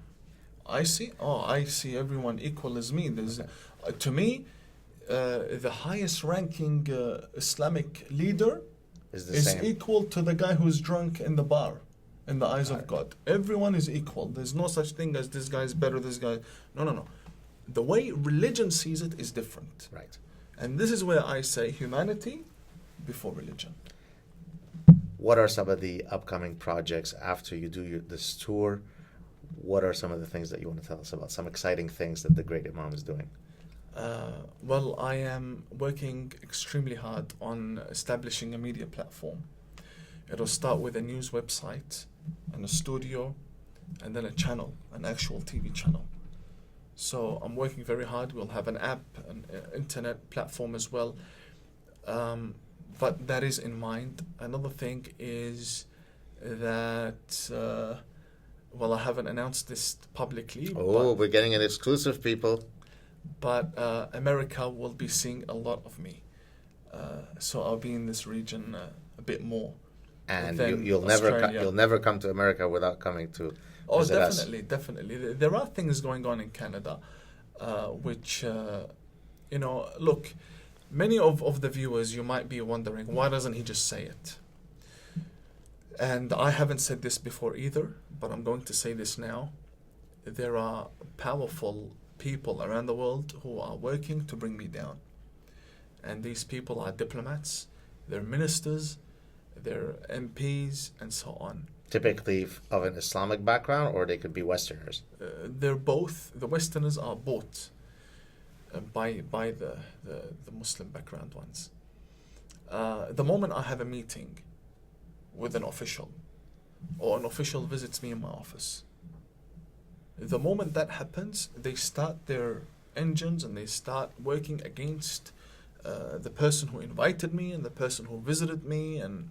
I see everyone equal as me. There's, to me, the highest ranking Islamic leader Is the is same. equal to the guy who's drunk in the bar in the eyes of God. Everyone is equal. There's no such thing as this guy's better, this guy. No. The way religion sees it is different. Right. And this is where I say humanity before religion. What are some of the upcoming projects after you do this tour? What are some of the things that you want to tell us about? Some exciting things that the great Imam is doing. Well, I am working extremely hard on establishing a media platform. It'll start with a news website and a studio and then a channel, an actual TV channel. So I'm working very hard. We'll have an app, an internet platform as well. But that is in mind. Another thing is that, well, I haven't announced this publicly. Oh, we're getting an exclusive, people. But America will be seeing a lot of me. So I'll be in this region a bit more. And than you'll never come to America without coming to Oh, visit us. definitely. There are things going on in Canada, which, look, many of the viewers, you might be wondering, why doesn't he just say it? And I haven't said this before either, but I'm going to say this now. There are powerful people around the world who are working to bring me down. And these people are diplomats, they're ministers, they're MPs, and so on. Typically of an Islamic background, or they could be Westerners. They're both. The Westerners are bought by the Muslim background ones. The moment I have a meeting with an official, or an official visits me in my office, the moment that happens, they start their engines and they start working against the person who invited me and the person who visited me, and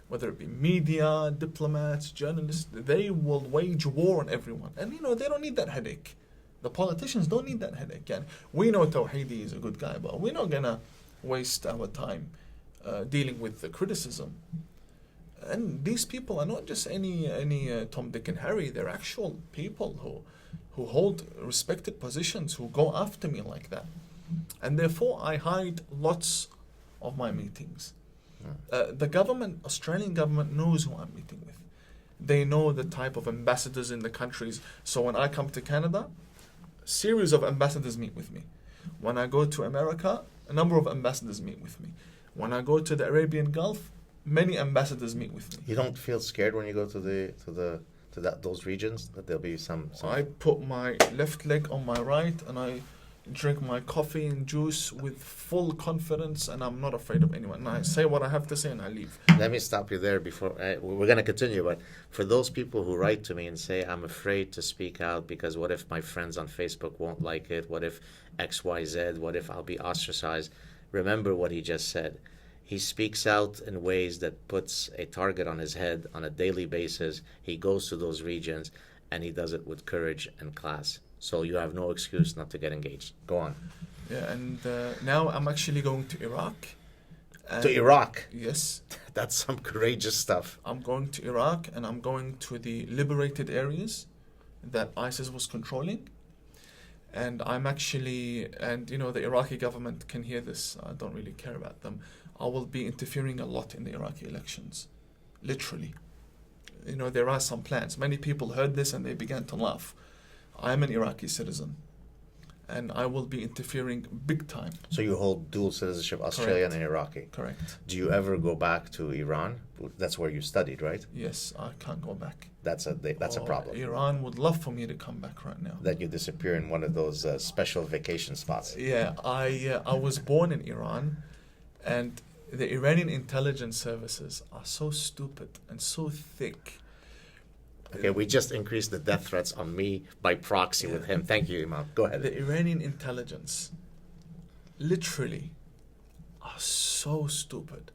whether it be media, diplomats, journalists, they will wage war on everyone. And they don't need that headache. The politicians don't need that headache. And we know Tawhidi is a good guy, but we're not gonna waste our time dealing with the criticism. And these people are not just any Tom, Dick, and Harry. They're actual people who hold respected positions, who go after me like that. And therefore, I hide lots of my meetings. The government, Australian government, knows who I'm meeting with. They know the type of ambassadors in the countries. So when I come to Canada, a series of ambassadors meet with me. When I go to America, a number of ambassadors meet with me. When I go to the Arabian Gulf, many ambassadors meet with me. You don't feel scared when you go to those regions that there'll be some. I put my left leg on my right and I drink my coffee and juice with full confidence, and I'm not afraid of anyone. And I say what I have to say and I leave. Let me stop you there before we're going to continue. But for those people who write to me and say, I'm afraid to speak out because what if my friends on Facebook won't like it? What if XYZ? What if I'll be ostracized? Remember what he just said. He speaks out in ways that puts a target on his head on a daily basis. He goes to those regions and he does it with courage and class. So you have no excuse not to get engaged. Go on. Yeah, and now I'm actually going to Iraq. To Iraq? Yes. That's some courageous stuff. I'm going to Iraq and I'm going to the liberated areas that ISIS was controlling. And I'm actually, and the Iraqi government can hear this. I don't really care about them. I will be interfering a lot in the Iraqi elections. Literally. There are some plans. Many people heard this and they began to laugh. I'm an Iraqi citizen, and I will be interfering big time. So you hold dual citizenship, Australian Correct. and Iraqi. Correct. Do you ever go back to Iran? That's where you studied, right? Yes, I can't go back. That's a problem. Iran would love for me to come back right now. That you disappear in one of those special vacation spots. Yeah, I was born in Iran, and the Iranian intelligence services are so stupid and so thick. Okay, we just increased the death threats on me by proxy with him. Thank you, Imam. Go ahead. The Iranian intelligence literally are so stupid.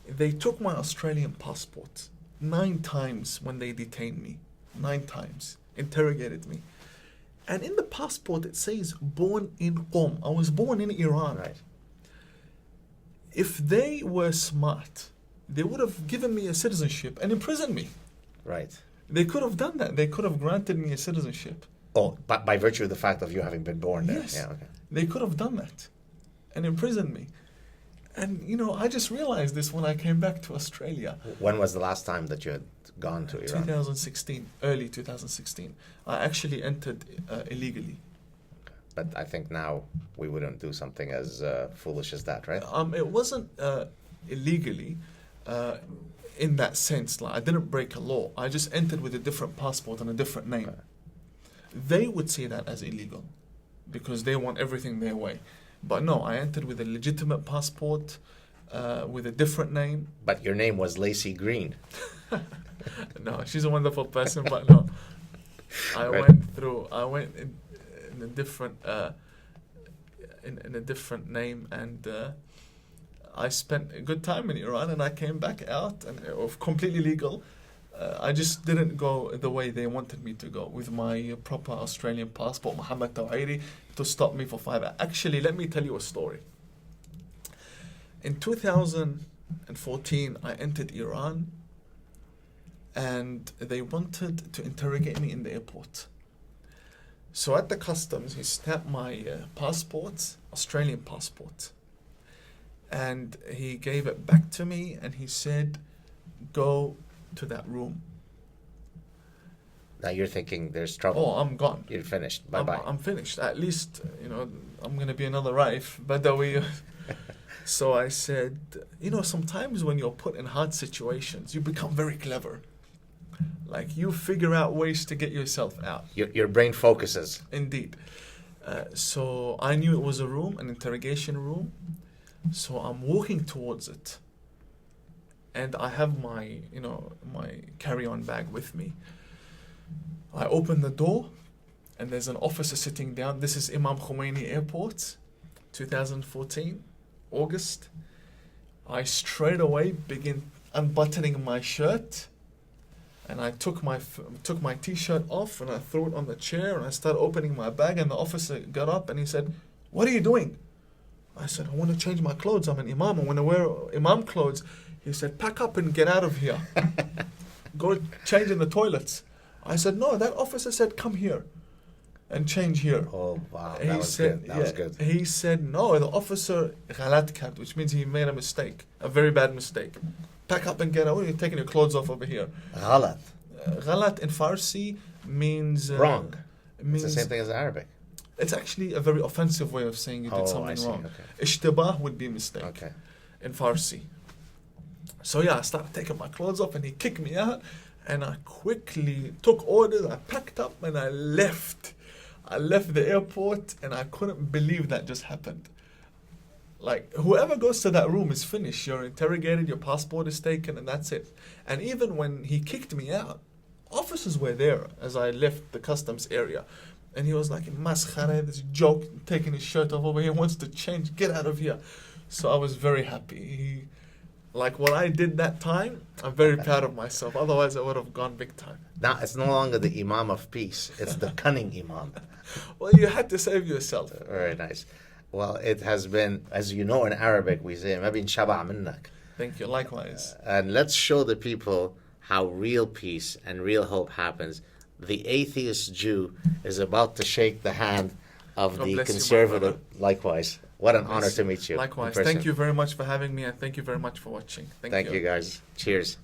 They took my Australian passport 9 times when they detained me. 9 times. Interrogated me. And in the passport it says born in Qom. I was born in Iran. Right. If they were smart, they would have given me a citizenship and imprisoned me. Right. They could have done that. They could have granted me a citizenship. Oh, by virtue of the fact of you having been born there. Yes. Yeah, okay. They could have done that and imprisoned me. And, I just realized this when I came back to Australia. When was the last time that you had gone to Iran? 2016, early 2016. I actually entered illegally. But I think now we wouldn't do something as foolish as that, right? It wasn't illegally in that sense. Like, I didn't break a law. I just entered with a different passport and a different name. Okay. They would see that as illegal because they want everything their way. But no, I entered with a legitimate passport, with a different name. But your name was Lacey Green. No, she's a wonderful person, but no. I went in a different in a different name, and I spent a good time in Iran, and I came back out, and it was completely legal. I just didn't go the way they wanted me to go with my proper Australian passport, Muhammad Tawhidi, to stop me for 5 hours. Actually, let me tell you a story. In 2014, I entered Iran, and they wanted to interrogate me in the airport. So at the customs, he stamped my passport, Australian passport, and he gave it back to me, and he said, "Go to that room." Now you're thinking there's trouble. Oh, I'm gone. You're finished. Bye-bye. I'm finished. At least, I'm going to be another Raif, Badawi. So I said, sometimes when you're put in hard situations, you become very clever. Like, you figure out ways to get yourself out. Your brain focuses. Indeed. So I knew it was a room, an interrogation room. So I'm walking towards it. And I have my carry-on bag with me. I open the door, and there's an officer sitting down. This is Imam Khomeini Airport, 2014, August. I straight away begin unbuttoning my shirt, and I took my t-shirt off, and I threw it on the chair, and I started opening my bag, and the officer got up, and he said, "What are you doing?" I said, "I want to change my clothes. I'm an Imam. I want to wear Imam clothes." He said, "Pack up and get out of here. Go change in the toilets." I said, "No, that officer said come here and change here." Oh, wow. That was good. That was good. He said, "No, the officer ghalat kard," which means he made a mistake, a very bad mistake. "Pack up and get out. You're taking your clothes off over here." Ghalat. Ghalat in Farsi means... wrong. Means, it's the same thing as Arabic. It's actually a very offensive way of saying you did something wrong. Okay. Ishtibah would be mistake in Farsi. So I started taking my clothes off, and he kicked me out. And I quickly took orders, I packed up, and I left. I left the airport, and I couldn't believe that just happened. Like, whoever goes to that room is finished. You're interrogated, your passport is taken, and that's it. And even when he kicked me out, officers were there as I left the customs area. And he was like, "Maskhara, this joke, taking his shirt off over here, wants to change, get out of here." So I was very happy. Like what I did that time, I'm very proud of myself. Otherwise, I would have gone big time. Now, it's no longer the Imam of peace. It's the cunning Imam. Well, you had to save yourself. Very nice. Well, it has been, as you know in Arabic, we say, "Ma bin shaba' minnak." Thank you. Likewise. And let's show the people how real peace and real hope happens. The atheist Jew is about to shake the hand of the conservative. Likewise. What an honor to meet you. Likewise. Thank you very much for having me, and thank you very much for watching. Thank you, guys. Cheers.